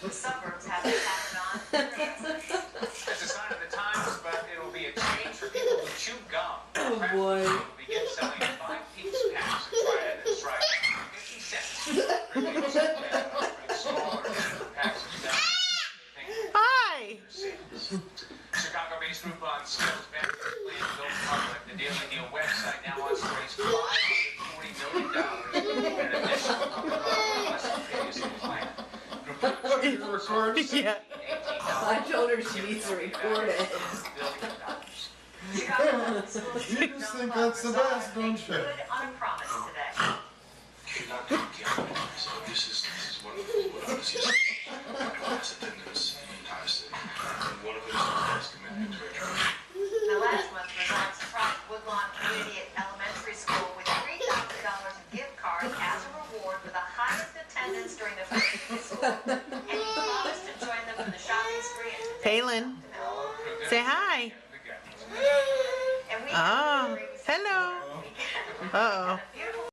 The suburbs have been passed on. It's a sign of the times, but it'll be a change for people who chew gum. Oh boy. We'll begin selling 5-piece packs of Trident and Stripe for 50 cents. Smaller packs of stuff. Hi. Chicago-based Groupon skills benefits plan to go public. The Daily Deal website now wants to raise $540 million in an additional public offering less than previously planned. Yeah. I told her she needs to record it. You just think that's the best, don't you? Good on a promise today. You're not going to get it. So this is what I was using. My class attendance passed it. And one of them is the best commitment to a church. The last month results surprised Woodlawn Community Elementary School with $3,000 in gift cards as a reward for the highest attendance during the first week of school. And he promised to join them for the shopping spree at today's Paelyn, say hi. And we Oh, hello. Uh-oh.